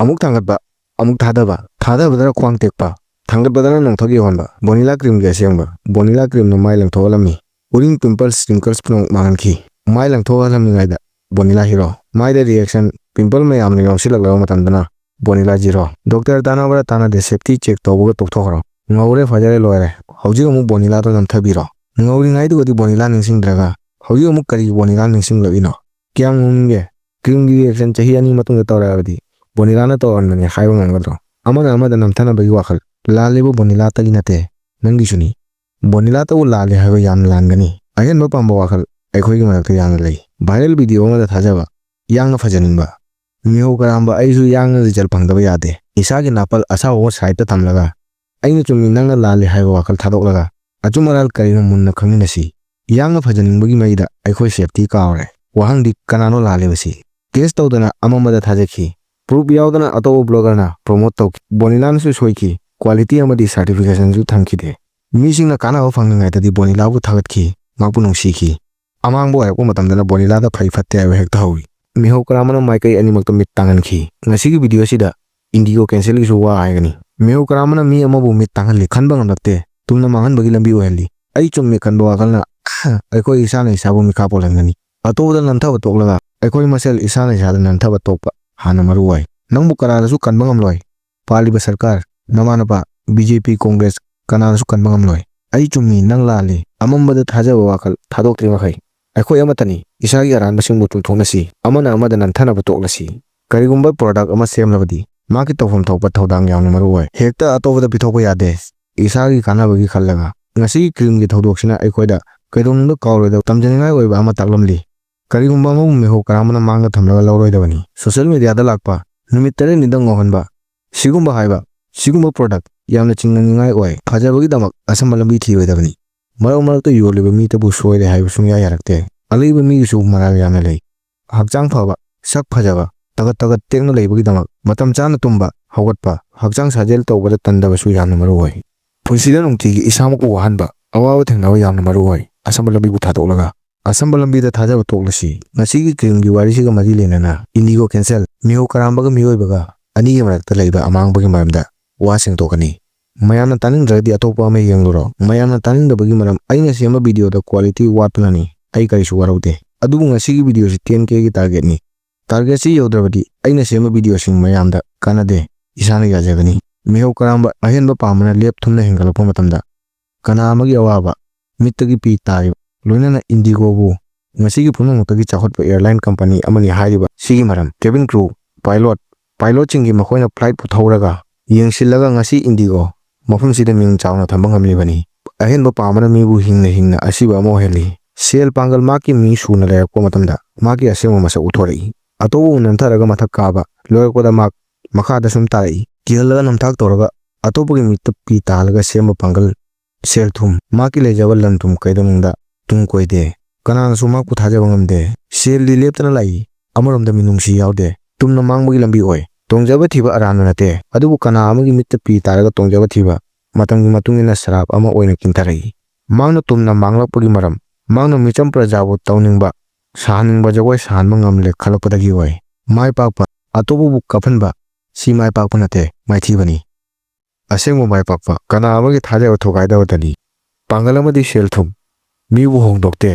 अमुक थांगतबा अमुक थादबा थादबदना ख्वांग टेकपा थांगतबदना नोंथगी होनबा बोनिला क्रीम के सेंबा बोनिला क्रीम न माइ लंथोलमी उरिंग पिंपल्स रिंकल्स पुनों मांगनखी माइ लंथोलमीगाइदा बोनिला हीरो माइदा रिएक्शन पिंपल में यामने यौसिलगलबा मतंदना बोनिला जीरो डॉक्टर तानाबरा तानादे सेफ्टी चेक तौबगा तोक्थोखरो ngawre fajare loire hauji amu bonila to namthabiro ngawri ngai du bonila ningsing draga hauji amu kari bonila ningsing labino kyang nge cream gi reaction chahi ani matung da tawrabadi bonila na to anne khaiba ngangadro amana amada namthana bagi wakhal lalibo bonila tali nate nangi suni bonila to lali haiba yan langani ayen no pamba wakhal aikhoi gi marak yan lei viral video ma da thajaba yang fajaninba miho karamba aisu yang result phangdaba yade isa gi napal asa wo side ta thamlaga aina chumi nangna lali haiba wakal thadok achumaral karina munna khanginasi yang fajaningbagi maida aikhoi safety kaawre wahang di kanano lali basi case tawdana amamada thajaki proof yaudana ato blogger na promote taw bonilan su soiki quality amadi certification ju thangkide misingna kana phangningai tadi bonila bu thagatki mapu nungsi amang bo ayko matamdana bonila da phai fatte ay hekta hawi miho karamana maikai animak to mit tanganki ngasi gi video sida indigo cancel gi suwa aigani miho karamana mi amabu mit tanganli khanba ngamdakte tumna mangan bagi lambi ohelli ai chummi khanba wakalna aiko isana isabu mikha polangani atoda nantha tokla aiko masel isana isada nantha tokpa hana maruwai nangbu karala su kanba ngamloi paliba sarkar namanapa BJP Congress kanala su kanba ngamloi ai chummi nanglali amambada thajaba wakal thadokri makhai aiko amatani isagi aran basing butul thonasi amana amada nanthana batoklasi karigumba product ama semlabadi maki tawfam thokpa thodang yamna maruwai hekta atobada pithokpa yade isagi kanabagi khallaga ngasi cream gi thodoksina aikoida kaidongda kawroida tamjaningai oiba ama taklamli karigumba ma meho karamana manga thamlaga lawroidabani social media da lakpa numit tare nidang ngohanba sigumba haiba sigumba product yamna chinganingai oi phajabagi damak asamba lambi thiroidabani marak to yoliba mi tabu soide haiba sungya yarakte aliba mi su maral yamna lei hakjang phaba sak phajaba tagat tekna leibagi damak matam chana tumba hawatpa hakjang sajel tawbada tandaba su yamna maruwai punsida nungtigi isamak wahanba awawa thengnawa yamna maruwai asamba lambi bu thadolaga asamba lambi da thajaba toklasi ngasigi cream gi warisi ga mari lenana indigo cancel miho karambaga miyoibaga ani gi marakta leiba amangbagi maramda wa sengtokani mayamna taningdradi atopa ame yengluro mayamna taningdabagi maram aina sema video da quality watnani ai karisu waraude adubu ngasigi video si 10k gi target ni target si yodrabadi aina sema video sing mayamda kanade isana yajagani miho karamba ahenba pamana lep thumna hengalappa matamda kana amagi awaba mittagi pi tari loinana indigo bu ngasigi phunungtagi chahotpa airline company amani haiba sigi maram cabin crew pilot chingi makhoina flight puthauraga yengsilaga ngasi indigo mafum sida ming chawna thambang amlibani ahenba pamana mi bu hingna asiba amo heli sel pangal maki mi suna le ko matamda maki asema masa uthori atobu nantharaga mathak kaba loikoda mak makhada sum tai kilaga namthak toraga atobugi mitta pi talaga sema pangal sel thum maki lejawal lantum kaidamungda tung koide kanana suma ku thajaba ngamde sel li leptana lai amaramda minungsi yaude tumna mangbugi lambi oi tongjaba thiba arana nate adubu kana amagi mitta pi taraga tongjaba thiba matangi matungina sarap ama oina kintarai mangna tumna manglapagi maram mangna micham prajabu tawningba sahaningba jagoi sahanba ngamle khalapodagi oi mai pakpa atobu bu kafanba si mai pakpa nate mai thibani asengmo mai pakpa kana amagi thajaba thogaida wadani pangalamadi sel thum mibu hongdokte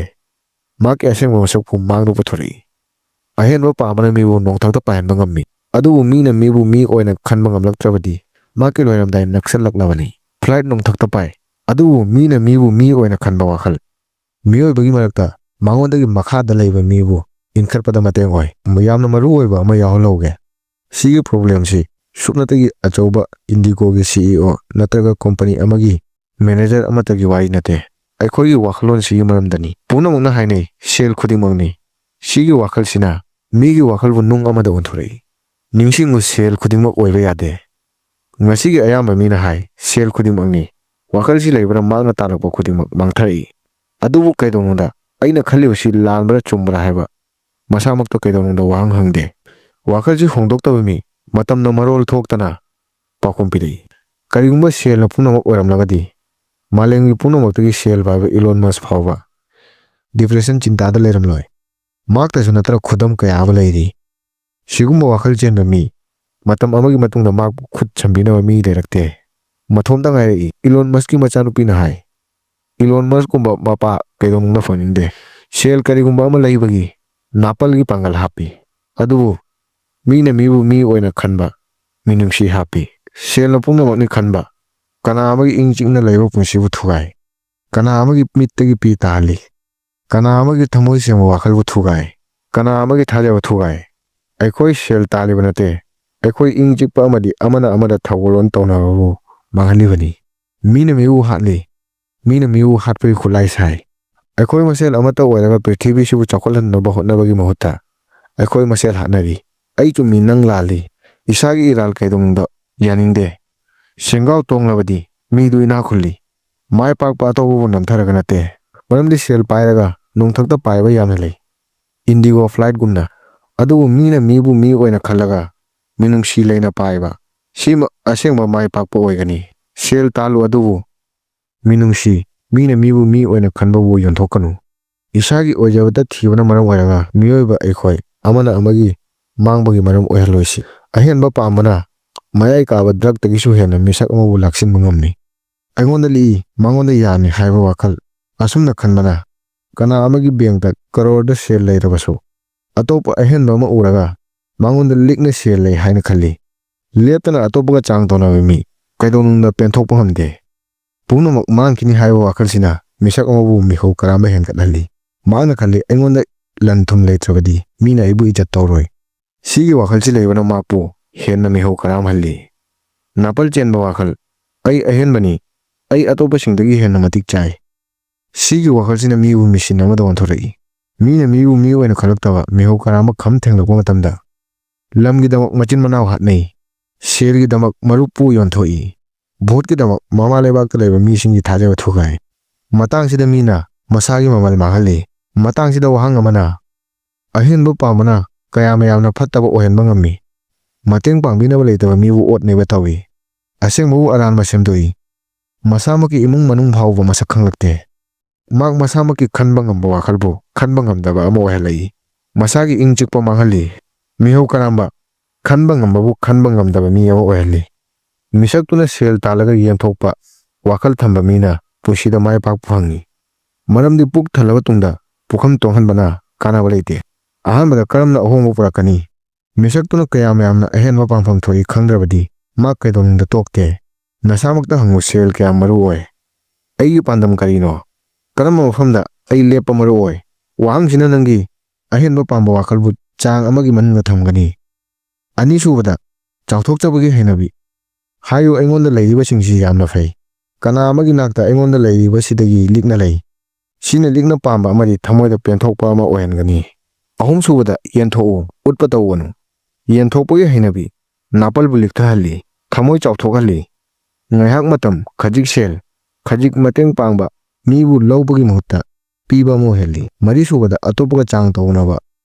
mak asengmo masakpu mangdo pathori ahenba pamana mibu nongthakta pahenba ngammi adubu mina mibu mi oina khanba ngamlaktrabadi maki loiramdai naksallaklabani flight nongthakta pai adubu mina mibu mi oina khanba wakhal miyoibagi marakta mangondagi makhada leiba mibu inkharpada mateng oi mayamna maru oiba ama yahologe sigi problem si suknatagi achauba indigo gi CEO natraga company amagi manager amatagi wai nate aikhoi wakhlon si maramdani punamungna hainei sel khudimangni sigi wakhal sina migi wakhal bu nung amada onthorei ningsingu sel khudimak oiba yade ngasigi ayamba mina hai sel khudimangni wakhal si leibra magna talakpa khudimak mangthari adubu kaidonda aina khaliusi lanbra chumbra haiba masamak to kaidonda wahang hangde wakhal ji hongdoktaba mi matamna marol thoktana pakhum pidei karigumba sel na punamak oramlagadi malengi punamak sel baba Elon Musk phawba depression chinta da leramloi mak ta sunatra khudam kaya ba leiri sigumba wakhal chen mi ꯃꯇꯝ ꯑꯃꯒꯤ ꯃꯇꯨꯡꯗ ꯃꯍꯥꯛꯄꯨ ꯈꯨꯠ ꯁꯝꯕꯤꯅꯕ ꯃꯤ ꯂꯩꯔꯛꯇꯦ꯫ ꯃꯊꯣꯝꯇ ꯉꯥꯏꯔꯛꯏ꯫ Elon ꯃꯁꯛꯀꯤ ꯃꯆꯥꯅꯨꯄꯤꯅ ꯍꯥꯏ, Elon ꯃꯁꯛꯀꯨꯝꯕ ꯃꯄꯥ ꯀꯩꯗꯧꯅꯨꯡꯗ ꯐꯪꯅꯤꯡꯗꯦ꯫ ꯁꯦꯜ ꯀꯔꯤꯒꯨꯝꯕ ꯑꯃ ꯂꯩꯕꯒꯤ ꯅꯥꯄꯜꯒꯤ ꯄꯥꯡꯒꯜ ꯍꯥꯞꯄꯤ, ꯑꯗꯨꯕꯨ ꯃꯤꯅ ꯃꯤꯕꯨ ꯃꯤ ꯑꯣꯏꯅ ꯈꯟꯕ ꯃꯤꯅꯨꯡꯁꯤ ꯍꯥꯞꯄꯤ꯫ ꯁꯦꯜꯅ ꯄꯨꯝꯅꯃꯛꯅꯤ ꯈꯟꯕ ꯀꯅꯥ ꯑꯃꯒꯤ ꯏꯪ ꯆꯤꯛꯅ ꯂꯩꯕ ꯄꯨꯟꯁꯤꯕꯨ ꯊꯨꯒꯥꯏ, ꯀꯅꯥ ꯑꯃꯒꯤ ꯃꯤꯠꯇꯒꯤ ꯄꯤ ꯇꯥꯍꯜꯂꯤ, ꯀꯅꯥ ꯑꯃꯒꯤ ꯊꯃꯣꯏ ꯁꯦꯡꯕ ꯋꯥꯈꯜꯕꯨ ꯊꯨꯒꯥꯏ, ꯀꯅꯥ ꯑꯃꯒꯤ ꯊꯥꯖꯕ ꯊꯨꯒꯥꯏ꯫ ꯑꯩꯈꯣꯏ ꯁꯦꯜ ꯇꯥꯜꯂꯤꯕ ꯅꯠꯇꯦ, ꯑꯩꯈꯣꯏ ꯏꯪ ꯆꯤꯛꯄ ꯑꯃꯗꯤ ꯑꯃꯅ ꯑꯃꯗ ꯊꯧꯒꯜꯂꯣꯟ ꯇꯧꯅꯕꯕꯨ ꯃꯥꯡꯍꯜꯂꯤꯕꯅꯤ꯫ ꯃꯤꯅ ꯃꯤꯕꯨ ꯍꯥꯠꯂꯤ, ꯃꯤꯅ ꯃꯤꯕꯨ ꯍꯥꯠꯄꯒꯤ ꯈꯨꯠꯂꯥꯏ ꯁꯥꯏ꯫ ꯑꯩꯈꯣꯏ ꯃꯁꯦꯜ ꯑꯃꯠꯇ ꯑꯣꯏꯔꯒ ꯄ꯭ꯔꯤꯊꯤꯕꯤꯁꯤꯕꯨ ꯆꯥꯎꯈꯠꯍꯟꯅꯕ ꯍꯣꯠꯅꯕꯒꯤ ꯃꯍꯨꯠꯇ ꯑꯩꯈꯣꯏ ꯃꯁꯦꯜ ꯍꯥꯠꯅꯔꯤ꯫ ꯑꯩ ꯆꯨꯝꯃꯤ, ꯅꯪ ꯂꯥꯜꯂꯤ꯫ ꯏꯁꯥꯒꯤ ꯏꯔꯥꯜ ꯀꯩꯗꯧꯅꯨꯡꯗ ꯌꯥꯅꯤꯡꯗꯦ꯫ ꯁꯦꯡꯒꯥꯎ ꯇꯣꯡꯂꯕꯗꯤ ꯃꯤꯗꯨ ꯏꯅꯥꯛ ꯈꯨꯜꯂꯤ, ꯃꯥꯏ ꯄꯥꯛꯄ ꯑꯇꯣꯞꯄꯕꯨ ꯅꯝꯊꯔꯒ ꯅꯠꯇꯦ꯫ ꯃꯔꯝꯗꯤ ꯁꯦꯜ ꯄꯥꯏꯔꯒ ꯅꯣꯡꯊꯛꯇ ꯄꯥꯏꯕ ꯌꯥꯝꯅ ꯂꯩ, ꯏꯟꯗꯤꯒꯣ ꯐ꯭ꯂꯥꯏꯠꯒꯨꯝꯅ, ꯑꯗꯨꯕꯨ ꯃꯤꯅ ꯃꯤꯕꯨ ꯃꯤ ꯑꯣꯏꯅ ꯈꯜꯂꯒ ꯃꯤꯅꯨꯡꯁꯤ ꯂꯩꯅ ꯄꯥꯏꯕ, ꯁꯤꯃꯛ ꯑꯁꯦꯡꯕ ꯃꯥꯏ ꯄꯥꯛꯄ ꯑꯣꯏꯒꯅꯤ꯫ ꯁꯦꯜ ꯇꯥꯜꯂꯨ, ꯑꯗꯨꯕꯨ ꯃꯤꯅꯨꯡꯁꯤ, ꯃꯤꯅ ꯃꯤꯕꯨ ꯃꯤ ꯑꯣꯏꯅ ꯈꯟꯕꯕꯨ ꯌꯣꯟꯊꯣꯛꯀꯅꯨ꯫ ꯏꯁꯥꯒꯤ ꯑꯣꯏꯖꯕꯇ ꯊꯤꯕꯅ ꯃꯔꯝ ꯑꯣꯏꯔꯒ ꯃꯤꯑꯣꯏꯕ ꯑꯩꯈꯣꯏ ꯑꯃꯅ ꯑꯃꯒꯤ ꯃꯥꯡꯕꯒꯤ ꯃꯔꯝ ꯑꯣꯏꯍꯜꯂꯣꯏꯁꯤ꯫ ꯑꯍꯦꯟꯕ ꯄꯥꯝꯕꯅ ꯃꯌꯥꯏ ꯀꯥꯕ ꯗ꯭ꯔꯒꯇꯒꯤꯁꯨ ꯍꯦꯟꯅ ꯃꯤꯁꯛ ꯑꯃꯕꯨ ꯂꯥꯛꯁꯤꯟꯕ ꯉꯝꯃꯤ꯫ ꯑꯩꯉꯣꯟꯗ ꯂꯤꯛꯏ, ꯃꯉꯣꯟꯗ ꯌꯥꯝꯃꯤ ꯍꯥꯏꯕ ꯋꯥꯈꯜ ꯑꯁꯨꯝꯅ ꯈꯟꯕꯅ ꯀꯅꯥ ꯑꯃꯒꯤ ꯕꯦꯡꯛꯇ ꯀꯔꯣꯔꯗ ꯁꯦꯜ ꯂꯩꯔꯕꯁꯨ ꯑꯇꯣꯞꯄ ꯑꯍꯦꯟꯕ ꯑꯃ ꯎꯔꯒ ꯃꯉꯣꯟꯗ ꯂꯤꯛꯅ ꯁꯦꯜ ꯂꯩ ꯍꯥꯏꯅ ꯈꯜꯂꯤ꯫ ꯂꯦꯞꯇꯅ ꯑꯇꯣꯞꯄꯒ ꯆꯥꯡ ꯇꯧꯅꯕ ꯃꯤ ꯀꯩꯗꯧꯅꯨꯡꯗ ꯄꯦꯟꯊꯣꯛꯄ ꯉꯝꯗꯦ꯫ ꯄꯨꯝꯅꯃꯛ ꯃꯥꯡꯈꯤꯅꯤ ꯍꯥꯏꯕ ꯋꯥꯈꯜꯁꯤꯅ ꯃꯤꯁꯛ ꯑꯃꯕꯨ ꯃꯤꯍꯧ ꯀꯔꯥꯝꯕ ꯍꯦꯟꯒꯠꯍꯜꯂꯤ꯫ ꯃꯍꯥꯛꯅ ꯈꯜꯂꯤ, ꯑꯩꯉꯣꯟꯗ ꯂꯟ ꯊꯨꯝ ꯂꯩꯇ꯭ꯔꯕꯗꯤ ꯃꯤꯅ ꯑꯩꯕꯨ ꯏꯖꯠ ꯇꯧꯔꯣꯏ꯫ ꯁꯤꯒꯤ ꯋꯥꯈꯜꯁꯤ ꯂꯩꯕꯅ ꯃꯍꯥꯛꯄꯨ ꯍꯦꯟꯅ ꯃꯤꯍꯧ ꯀꯔꯥꯝꯍꯜꯂꯤ꯫ ꯅꯥꯄꯜ ꯆꯦꯟꯕ ꯋꯥꯈꯜ, ꯑꯩ ꯑꯍꯦꯟꯕꯅꯤ, ꯑꯩ ꯑꯇꯣꯞꯄꯁꯤꯡꯗꯒꯤ ꯍꯦꯟꯅ ꯃꯇꯤꯛ ꯆꯥꯏ꯫ ꯁꯤꯒꯤ ꯋꯥꯈꯜꯁꯤꯅ ꯃꯤꯕꯨ ꯃꯤꯁꯤꯟ ꯑꯃꯗ ꯑꯣꯟꯊꯣꯔꯛꯏ꯫ ꯃꯤꯅ ꯃꯤꯕꯨ ꯃꯤ ꯑꯣꯏꯅ ꯈꯜꯂꯛꯇꯕ ꯃꯤꯍꯧ ꯀꯔꯥꯝꯕ ꯈꯝ ꯊꯦꯡꯂꯛꯄ ꯃꯇꯝꯗ ꯂꯝꯒꯤꯗꯃꯛ ꯃꯆꯤꯟ ꯃꯅꯥꯎ ꯍꯥꯠꯅꯩ, ꯁꯦꯜꯒꯤꯗꯃꯛ ꯃꯔꯨꯞꯄꯨ ꯌꯣꯟꯊꯣꯛꯏ, ꯚꯣꯠꯀꯤꯗꯃꯛ ꯃꯃꯥ ꯂꯩꯕꯥꯛꯇ ꯂꯩꯕ ꯃꯤꯁꯤꯡꯒꯤ ꯊꯥꯖꯕ ꯊꯨꯒꯥꯏ꯫ ꯃꯇꯥꯡꯁꯤꯗ ꯃꯤꯅ ꯃꯁꯥꯒꯤ ꯃꯃꯜ ꯃꯥꯡꯍꯜꯂꯤ꯫ ꯃꯇꯥꯡꯁꯤꯗ ꯋꯥꯍꯪ ꯑꯃꯅ, ꯑꯍꯦꯟꯕ ꯄꯥꯝꯕꯅ ꯀꯌꯥꯝ ꯌꯥꯝꯅ ꯐꯠꯇꯕ ꯑꯣꯏꯍꯟꯕ ꯉꯝꯃꯤ? ꯃꯇꯦꯡ ꯄꯥꯡꯕꯤꯅꯕ ꯂꯩꯇꯕ ꯃꯤꯕꯨ ꯑꯣꯠ ꯅꯩꯕ ꯇꯧꯏ, ꯑꯁꯦꯡꯕꯕꯨ ꯑꯔꯥꯟꯕ ꯁꯦꯝꯗꯣꯛꯏ, ꯃꯁꯥꯃꯛꯀꯤ ꯏꯃꯨꯡ ꯃꯅꯨꯡ ꯐꯥꯎꯕ ꯃꯁꯛ ꯈꯪꯂꯛꯇꯦ꯫ ꯃꯍꯥꯛ ꯃꯁꯥꯃꯛꯀꯤ ꯈꯟꯕ ꯉꯝꯕ ꯋꯥꯈꯜꯕꯨ ꯈꯟꯕ ꯉꯝꯗꯕ ꯑꯃ ꯑꯣꯏꯍꯜꯂꯛꯏ, ꯃꯁꯥꯒꯤ ꯏꯪ ꯆꯤꯛꯄ ꯃꯥꯡꯍꯜꯂꯤ, ꯃꯤꯍꯧ ꯀꯔꯥꯝꯕ ꯈꯟꯕ ꯉꯝꯕꯕꯨ ꯈꯟꯕ ꯉꯝꯗꯕ ꯃꯤ ꯑꯃ ꯑꯣꯏꯍꯜꯂꯤ꯫ ꯃꯤꯁꯛꯇꯨꯅ ꯁꯦꯜ ꯇꯥꯜꯂꯒ ꯌꯦꯟꯊꯣꯛꯄ ꯋꯥꯈꯜ ꯊꯝꯕ ꯃꯤꯅ ꯄꯨꯟꯁꯤꯗ ꯃꯥꯏ ꯄꯥꯛꯄ ꯐꯪꯏ꯫ ꯃꯔꯝꯗꯤ ꯄꯨꯛ ꯊꯜꯂꯕ ꯇꯨꯡꯗ ꯄꯨꯈꯝ ꯇꯣꯡꯍꯟꯕꯅ ꯀꯥꯟꯅꯕ ꯂꯩꯇꯦ꯫ ꯑꯍꯥꯟꯕꯗ ꯀꯔꯝꯅ ꯑꯍꯣꯡꯕ ꯄꯨꯔꯛꯀꯅꯤ? ꯃꯤꯁꯛꯇꯨꯅ ꯀꯌꯥꯝ ꯌꯥꯝꯅ ꯑꯍꯦꯟꯕ ꯄꯥꯡꯐꯝ ꯊꯣꯛꯏ ꯈꯪꯗ꯭ꯔꯕꯗꯤ ꯃꯥ ꯀꯩꯗꯧꯅꯨꯡꯗ ꯇꯣꯛꯇꯦ꯫ ꯅꯁꯥꯃꯛꯇ ꯍꯪꯉꯨ, ꯁꯦꯜ ꯀꯌꯥꯝ ꯃꯔꯨ ꯑꯣꯏ? ꯑꯩꯒꯤ ꯄꯥꯟꯗꯝ ꯀꯔꯤꯅꯣ? ꯀꯔꯝꯕ ꯃꯐꯝꯗ ꯑꯩ ꯂꯦꯞꯄ ꯃꯔꯨ ꯑꯣꯏ? ꯋꯥꯍꯪꯁꯤꯅ ꯅꯪꯒꯤ ꯑꯍꯦꯟꯕ ꯄꯥꯝꯕ ꯋꯥꯈꯜꯕꯨ ꯆꯥꯡ ꯑꯃꯒꯤ ꯃꯅꯨꯡꯗ ꯊꯝꯒꯅꯤ꯫ ꯑꯅꯤꯁꯨꯕꯗ, ꯆꯥꯎꯊꯣꯛꯆꯕꯒꯤ ꯍꯩꯅꯕꯤ꯫ ꯍꯥꯏꯌꯨ, ꯑꯩꯉꯣꯟꯗ ꯂꯩꯔꯤꯕꯁꯤꯡꯁꯤ ꯌꯥꯝꯅ ꯐꯩ, ꯀꯅꯥ ꯑꯃꯒꯤ ꯅꯥꯛꯇ ꯑꯩꯉꯣꯟꯗ ꯂꯩꯔꯤꯕꯁꯤꯗꯒꯤ ꯂꯤꯛꯅ ꯂꯩ꯫ ꯁꯤꯅ ꯂꯤꯛꯅ ꯄꯥꯝꯕ ꯑꯃꯗꯤ ꯊꯃꯣꯏꯗ ꯄꯦꯟꯊꯣꯛꯄ ꯑꯃ ꯑꯣꯏꯍꯟꯒꯅꯤ꯫ ꯑꯍꯨꯝꯁꯨꯕꯗ, ꯌꯦꯟꯊꯣꯛꯎ, ꯎꯠꯄ ꯇꯧꯒꯅꯨ꯫ ꯌꯦꯟꯊꯣꯛꯄꯒꯤ ꯍꯩꯅꯕꯤ ꯅꯥꯄꯜꯕꯨ ꯂꯤꯛꯊꯍꯜꯂꯤ, ꯊꯃꯣꯏ ꯆꯥꯎꯊꯣꯛꯍꯜꯂꯤ꯫ ꯉꯥꯏꯍꯥꯛ ꯃꯇꯝ, ꯈꯖꯤꯛ ꯁꯦꯜ, ꯈꯖꯤꯛ ꯃꯇꯦꯡ ꯄꯥꯡꯕ ꯃꯤꯕꯨ ꯂꯧꯕꯒꯤ ꯃꯍꯨꯠꯇ ꯄꯤꯕ ꯑꯃ ꯑꯣꯏꯍꯜꯂꯤ꯫ ꯃꯔꯤꯁꯨꯕꯗ, ꯑꯇꯣꯞꯄꯒ ꯆꯥꯡ ꯇꯧꯅꯕ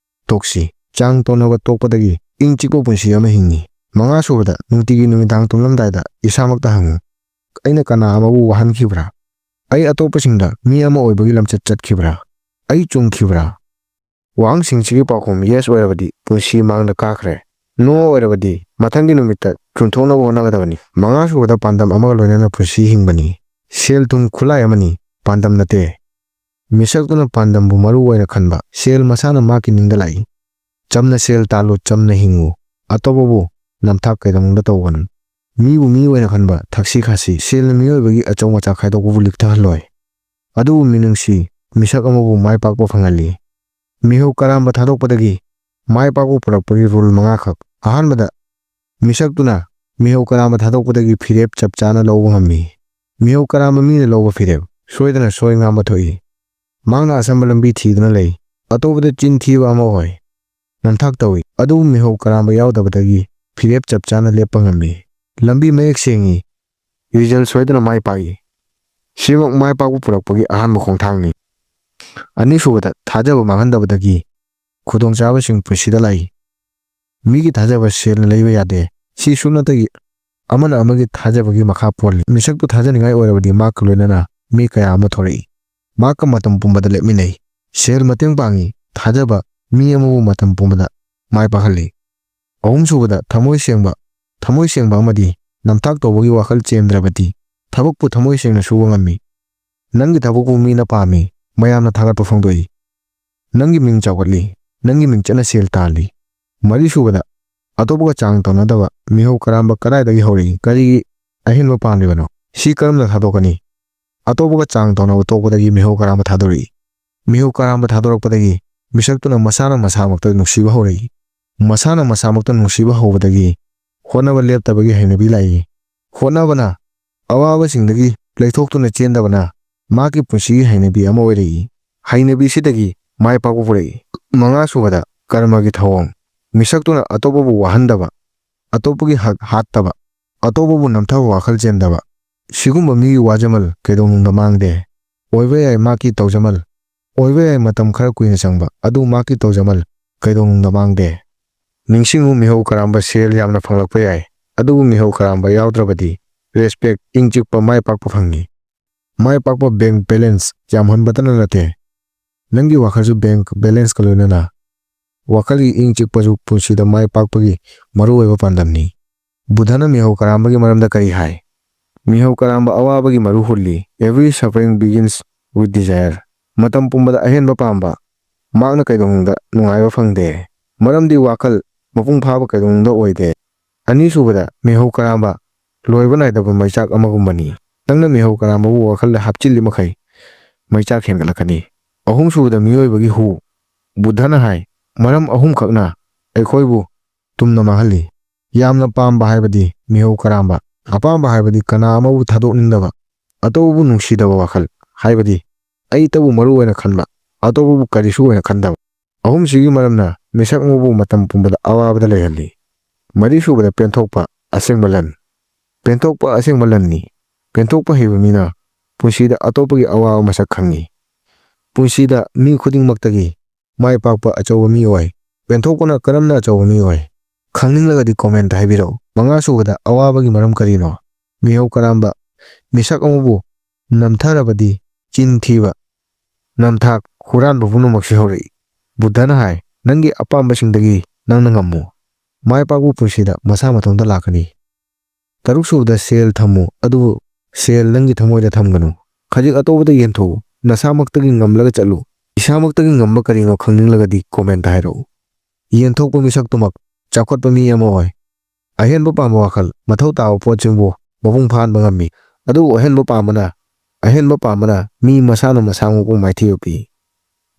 ꯇꯣꯛꯁꯤ, ꯆꯥꯡ ꯇꯧꯅꯕ ꯇꯣꯛꯄꯗꯒꯤ ꯏꯪ ꯆꯤꯛꯄ ꯄꯨꯟꯁꯤ ꯑꯃ ꯍꯤꯡꯉꯤ꯫ ꯃꯉꯥꯁꯨꯕꯗ, ꯅꯨꯡꯇꯤꯒꯤ ꯅꯨꯃꯤꯗꯥꯡ ꯇꯨꯝꯂꯝꯗꯥꯏꯗ ꯏꯁꯥꯃꯛꯇ ꯍꯪꯉꯨ, ꯑꯩꯅ ꯀꯅꯥ ꯑꯃꯕꯨ ꯋꯥꯍꯟꯈꯤꯕ꯭ꯔꯥ? ꯑꯩ ꯑꯇꯣꯞꯄꯁꯤꯡꯗ ꯃꯤ ꯑꯃ ꯑꯣꯏꯕꯒꯤ ꯂꯝꯆꯠ ꯆꯠꯈꯤꯕ꯭ꯔꯥ? ꯑꯩ ꯆꯨꯝꯈꯤꯕ꯭ꯔꯥ? ꯋꯥꯍꯪꯁꯤꯡꯁꯤꯒꯤ ꯄꯥꯎꯈꯨꯝ ꯌꯦꯁ ꯑꯣꯏꯔꯕꯗꯤ ꯄꯨꯟꯁꯤ ꯃꯥꯡꯗ ꯀꯥꯈ꯭ꯔꯦ, ꯅꯣ ꯑꯣꯏꯔꯕꯗꯤ ꯃꯊꯪꯒꯤ ꯅꯨꯃꯤꯠꯇ ꯆꯨꯝꯊꯣꯛꯅꯕ ꯍꯣꯠꯅꯒꯗꯕꯅꯤ꯫ ꯃꯉꯥꯁꯨꯕꯗ, ꯄꯥꯟꯗꯝ ꯑꯃꯒ ꯂꯣꯏꯅꯅ ꯄꯨꯟꯁꯤ ꯍꯤꯡꯕꯅꯤ꯫ ꯁꯦꯜ ꯊꯨꯝ ꯈꯨꯠꯂꯥꯏ ꯑꯃꯅꯤ, ꯄꯥꯟꯗꯝ ꯅꯠꯇꯦ꯫ ꯃꯤꯁꯛꯇꯨꯅ ꯄꯥꯟꯗꯝꯕꯨ ꯃꯔꯨ ꯑꯣꯏꯅ ꯈꯟꯕ ꯁꯦꯜ ꯃꯁꯥꯅ ꯃꯍꯥꯛꯀꯤ ꯅꯤꯡꯗ ꯂꯥꯛꯏ꯫ ꯆꯝꯅ ꯁꯦꯜ ꯇꯥꯜꯂꯨ, ꯆꯝꯅ ꯍꯤꯡꯉꯨ, ꯑꯇꯣꯞꯄꯕꯨ ꯅꯝꯊꯥꯛ ꯀꯩꯗꯧꯅꯨꯡꯗ ꯇꯧꯒꯅꯨ꯫ ꯃꯤꯕꯨ ꯃꯤ ꯑꯣꯏꯅ ꯈꯟꯕ, ꯊꯛꯁꯤ ꯈꯥꯁꯤ, ꯁꯦꯜꯅ ꯃꯤꯑꯣꯏꯕꯒꯤ ꯑꯆꯧ ꯃꯆꯥ ꯈꯥꯏꯗꯣꯛꯄꯕꯨ ꯂꯤꯛꯊꯍꯜꯂꯣꯏ, ꯑꯗꯨꯕꯨ ꯃꯤꯅꯨꯡꯁꯤ ꯃꯤꯁꯛ ꯑꯃꯕꯨ ꯃꯥꯏ ꯄꯥꯛꯄ ꯐꯪꯍꯜꯂꯤ꯫ ꯃꯤꯍꯧ ꯀꯔꯥꯝꯕ ꯊꯥꯗꯣꯛꯄꯗꯒꯤ ꯃꯥꯏ ꯄꯥꯛꯄ ꯄꯨꯔꯛꯄꯒꯤ ꯔꯨꯜ ꯃꯉꯥꯈꯛ꯫ ꯑꯍꯥꯟꯕꯗ, ꯃꯤꯁꯛꯇꯨꯅ ꯃꯤꯍꯧ ꯀꯔꯥꯝꯕ ꯊꯥꯗꯣꯛꯄꯗꯒꯤ ꯐꯤꯔꯦꯞ ꯆꯞ ꯆꯥꯅ ꯂꯧꯕ ꯉꯝꯃꯤ꯫ ꯃꯤꯍꯧ ꯀꯔꯥꯝꯕ ꯃꯤꯅ ꯂꯧꯕ ꯐꯤꯔꯦꯞ ꯁꯣꯏꯗꯅ ꯁꯣꯏ ꯉꯥꯝꯕ ꯊꯣꯛꯏ꯫ ꯃꯍꯥꯛꯅ ꯑꯆꯝꯕ ꯂꯝꯕꯤ ꯊꯤꯗꯨꯅ ꯂꯩ, ꯑꯇꯣꯞꯄꯗ ꯆꯤꯟ ꯊꯤꯕ ꯑꯃ ꯑꯣꯏ, ꯅꯝꯊꯥꯛ ꯇꯧꯏ, ꯑꯗꯨꯕꯨ ꯃꯤꯍꯧ ꯀꯔꯥꯝꯕ ꯌꯥꯎꯗꯕꯗꯒꯤ ꯐꯤꯔꯦꯞ ꯆꯞ ꯆꯥꯅ ꯂꯦꯞꯄ ꯉꯝꯃꯤ꯫ ꯂꯝꯕꯤ ꯃꯌꯦꯛ ꯁꯦꯡꯏ, ꯔꯤꯖꯜ ꯁꯣꯏꯗꯅ ꯃꯥꯏ ꯄꯥꯛꯏ꯫ ꯁꯤꯃꯛ ꯃꯥꯏ ꯄꯥꯛꯄ ꯄꯨꯔꯛꯄꯒꯤ ꯑꯍꯥꯟꯕ ꯈꯣꯡꯊꯥꯡꯅꯤ꯫ ꯑꯅꯤꯁꯨꯕꯗ, ꯊꯥꯖꯕ ꯃꯥꯡꯍꯟꯗꯕꯗꯒꯤ ꯈꯨꯗꯣꯡꯆꯥꯕꯁꯤꯡ ꯄꯨꯟꯁꯤꯗ ꯂꯥꯛꯏ꯫ ꯃꯤꯒꯤ ꯊꯥꯖꯕ ꯁꯦꯜꯅ ꯂꯩꯕ ꯌꯥꯗꯦ꯫ ꯁꯤ ꯁꯨꯞꯅꯇꯒꯤ ꯑꯃꯅ ꯑꯃꯒꯤ ꯊꯥꯖꯕꯒꯤ ꯃꯈꯥ ꯄꯣꯜꯂꯤ꯫ ꯃꯤꯁꯛꯇꯨ ꯊꯥꯖꯅꯤꯡꯉꯥꯏ ꯑꯣꯏꯔꯕꯗꯤ ꯃꯍꯥꯛꯀ ꯂꯣꯏꯅꯅ ꯃꯤ ꯀꯌꯥ ꯑꯃ ꯊꯣꯔꯛꯏ, ꯃꯍꯥꯛꯀ ꯃꯇꯝ ꯄꯨꯝꯕꯗ ꯂꯦꯞꯃꯤꯟꯅꯩ꯫ ꯁꯦꯜ ꯃꯇꯦꯡ ꯄꯥꯡꯏ, ꯊꯥꯖꯕ ꯃꯤ ꯑꯃꯕꯨ ꯃꯇꯝ ꯄꯨꯝꯕꯗ ꯃꯥꯏ ꯄꯥꯛꯍꯜꯂꯤ꯫ ꯑꯍꯨꯝꯁꯨꯕꯗ, ꯊꯃꯣꯏ ꯁꯦꯡꯕ Thmoi sengba amadi namthak tawbagi wakhal chemdrabadi thabukpu thmoi sengna suba ngammi. Nangi thabukpu mina pami mayamna thagatpa phongdoi. Nangi ming chawatli nangi ming chana sel tali. Mari subada atopuga chang tonadaba mihau karamba kadaidagi hori kari ahinba pamlibano. Si karamna thadokani. Atopuga chang tonaba tokpadagi mihau karamba thadori. Mihau karamba thadorakpadagi misaktuna masana masamakta nuksiba hori. Masana masamakta nuksiba hobadagi honaba leptabagi hainabi lai. Honabana awaba singdagi leithoktuna chendabana maki punsi hainabi ama oirei. Hainabi sidagi mai pakpa purei. Manga subada karmagi thawong. Misaktuna atopabu wahandaba. Atopagi hak hattaba. Atopabu namthaba wakhal chemdaba. Sigumba migi wajamal kedonungda mangde. Oiba yai maki tawjamal. Oiba yai matam khara kuina changba. Adu maki tawjamal kedonungda mangde. Ningsingu mihau karamba sel yamna phanglakpa yai. Adu mihau karamba yaudrabadi respect ingchikpa mai pakpa phangni. Mai pakpa bank balance yamhanbatana nate. Nangi wakhalsu bank balance kalunana. Wakhali ingchikpa punsida mai pakpagi maru oiba pandamni. Buddhana mihau karambagi maramda kari hai. Mihau karamba awabagi maru hulli. Every suffering begins with desire. Matam pumbada ahenba pamba. Magna kaidongda nungaiba phangde. Maramdi wakhal mapung phaba kaidongda oide. Ani subada mihau karamba loiba naidaba maichak amagumbani. Nangna mihau karamba wakhal hapchilli makhai maichak hengalakani. Ahum subada miyoibagi hu. Buddhana hai. Maram ahum khakna aikhoibu tumna mahalli. Yamna pamba haibadi mihau karamba. Apamba haibadi kana amabu thadokningdaba. Atobu nungsidaba wakhal haibadi ai tabu maru oina khanba. Atobu karisu oina khandaba. Ahum sigi maramna misak mubu matam pumbada awabada lehalli. Mari subada penthokpa asengbalan. Penthokpa asengbalan ni. Penthokpa hiba mina punsida atopagi awaba masak khangi. Punsida mi khuding maktagi mai pakpa achawa mi oi. Penthokpana karamna achawa mi oi. Khanginglagadi comment haibiro. Manga subada awabagi maram karino. Mihau karamba misak amubu namtharabadi chin thiba. Namthak huran bubunu maksi hori. Buddhana hai nangi apamba singdagi nangna ngammu. Mai pakpu punsida masa matonda lakani. Taruk subada sel thammu adu sel nangi thamoida thamganu. Khajik atobada yentho nasamaktagi ngamlaga chalu. Isamaktagi ngamba karino khanginglagadi comment hairo. Yenthokpa misaktumak chakhotpa mi ama oi. Ahenba pamba wakhal mathau tawa pochingbo mapung phanba ngammi. Adu ahenba pamana mi masana masangu maithiyo pi.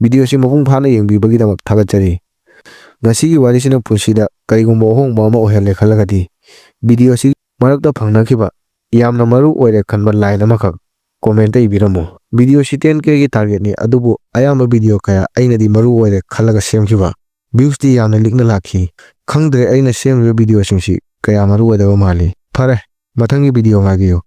Video si mapung phana yengbibagidamak thagachari. Ngasigi warisina punsida karigumba ohongba ama oihale khalagadi video si marakta phangnakiba yamna maru oire khanba line amakak comment ibiramo. Video si 10K gi target ni adubu ayamba video kaya ainadi maru oire khalaga semkiba. Views di yamna likna lakhi. Khangdre aina semriba video singsi kaya maru oidaba mali. Phare mathangi video ngagiyo.